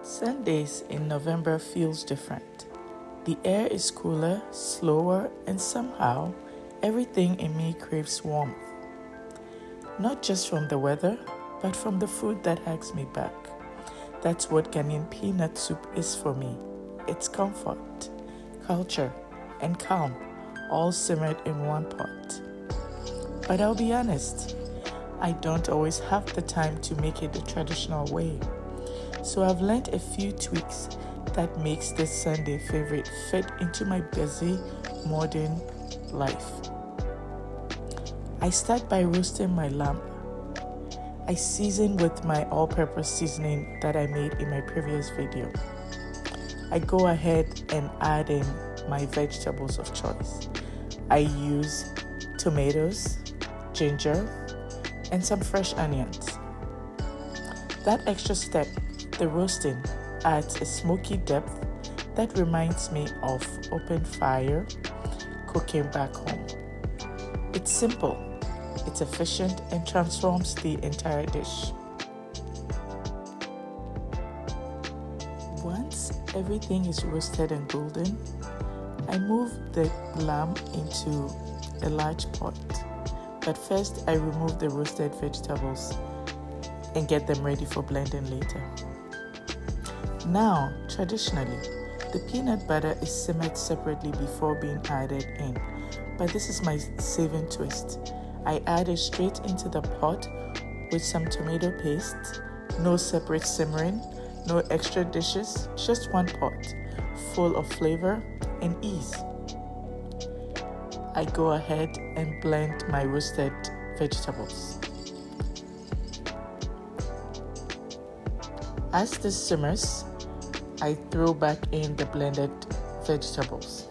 Sundays in November feels different. The air is cooler, slower, and somehow everything in me craves warmth. Not just from the weather, but from the food that hugs me back. That's what Ghanaian peanut soup is for me. It's comfort, culture, and calm, all simmered in one pot. But I'll be honest, I don't always have the time to make it the traditional way. So I've learned a few tweaks that makes this Sunday favorite fit into my busy modern life. I start by roasting my lamb. I season with my all-purpose seasoning that I made in my previous video. I go ahead and add in my vegetables of choice. I use tomatoes, ginger, and some fresh onions. That extra step, the roasting, adds a smoky depth that reminds me of open fire cooking back home. It's simple, it's efficient, and transforms the entire dish. Once everything is roasted and golden, I move the lamb into a large pot. But first, I remove the roasted vegetables and get them ready for blending later. Now, traditionally, the peanut butter is simmered separately before being added in, but this is my saving twist. I add it straight into the pot with some tomato paste, no separate simmering, no extra dishes, just one pot, full of flavor and ease. I go ahead and blend my roasted vegetables. As this simmers, I throw back in the blended vegetables.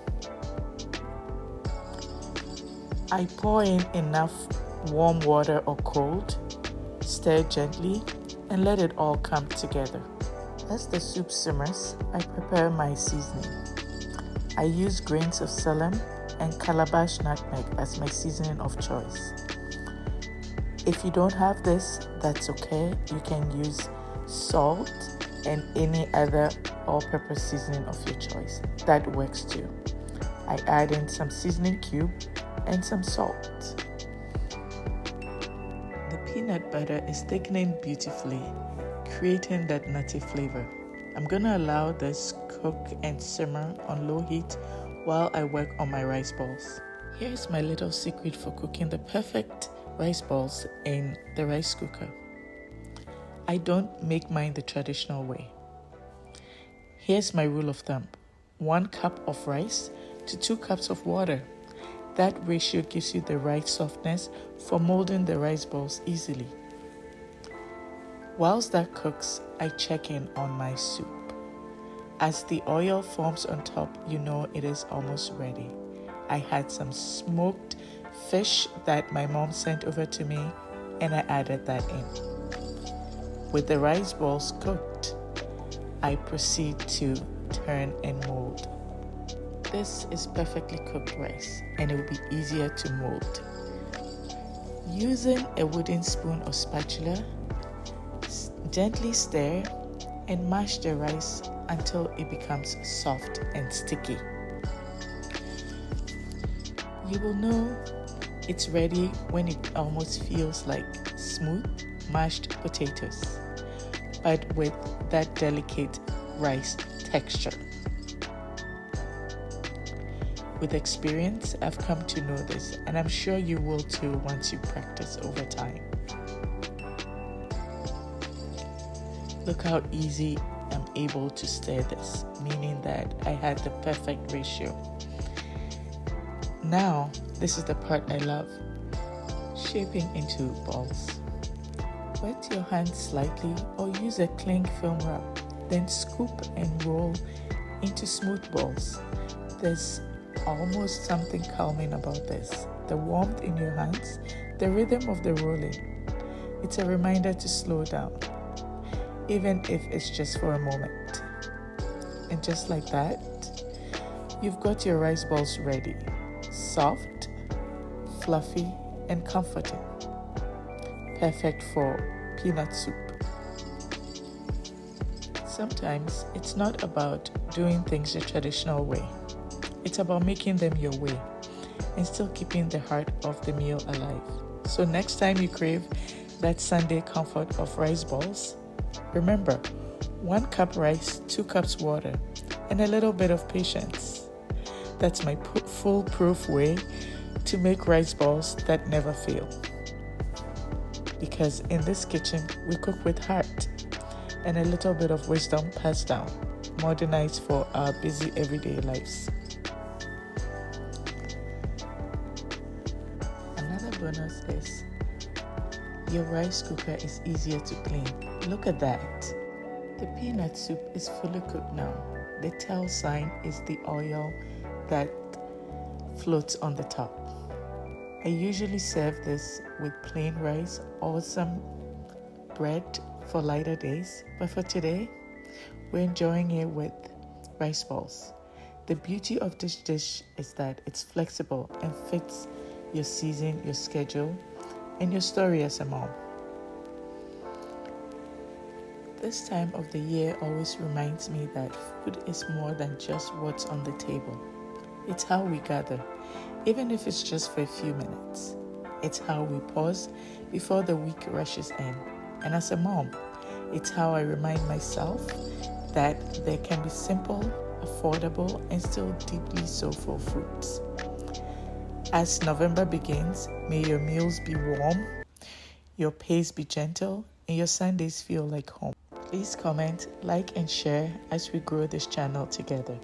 I pour in enough warm water or cold, stir gently, and let it all come together. As the soup simmers, I prepare my seasoning. I use grains of celery and calabash nutmeg as my seasoning of choice. If you don't have this, that's okay. You can use salt and any other all-purpose seasoning of your choice. That works too. I add in some seasoning cube and some salt. The peanut butter is thickening beautifully, creating that nutty flavor. I'm gonna allow this cook and simmer on low heat while I work on my rice balls. Here's my little secret for cooking the perfect rice balls in the rice cooker. I don't make mine the traditional way. Here's my rule of thumb. 1 cup of rice to 2 cups of water. That ratio gives you the right softness for molding the rice balls easily. Whilst that cooks, I check in on my soup. As the oil forms on top, you know it is almost ready. I had some smoked fish that my mom sent over to me, and I added that in. With the rice balls cooked, I proceed to turn and mold. This is perfectly cooked rice, and it will be easier to mold. Using a wooden spoon or spatula, gently stir and mash the rice until it becomes soft and sticky. You will know it's ready when it almost feels like smooth mashed potatoes, but with that delicate rice texture. With experience, I've come to know this, and I'm sure you will too once you practice over time. Look how easy I'm able to stir this, meaning that I had the perfect ratio. Now, this is the part I love, shaping into balls. Wet your hands slightly or use a cling film wrap, then scoop and roll into smooth balls. There's almost something calming about this. The warmth in your hands, the rhythm of the rolling. It's a reminder to slow down, even if it's just for a moment. And just like that, you've got your rice balls ready. Soft, fluffy, and comforting. Perfect for peanut soup. Sometimes it's not about doing things the traditional way. It's about making them your way and still keeping the heart of the meal alive. So next time you crave that Sunday comfort of rice balls, remember, 1 cup rice, 2 cups water, and a little bit of patience. That's my foolproof way to make rice balls that never fail. Because in this kitchen, we cook with heart and a little bit of wisdom passed down, modernized for our busy everyday lives. Another bonus is your rice cooker is easier to clean. Look at that. The peanut soup is fully cooked now. The tell sign is the oil that floats on the top. I usually serve this with plain rice or some bread for lighter days, but for today, we're enjoying it with rice balls. The beauty of this dish is that it's flexible and fits your season, your schedule, and your story as a mom. This time of the year always reminds me that food is more than just what's on the table. It's how we gather, even if it's just for a few minutes. It's how we pause before the week rushes in. And as a mom, it's how I remind myself that there can be simple, affordable, and still deeply soulful foods. As November begins, may your meals be warm, your pace be gentle, and your Sundays feel like home. Please comment, like, and share as we grow this channel together.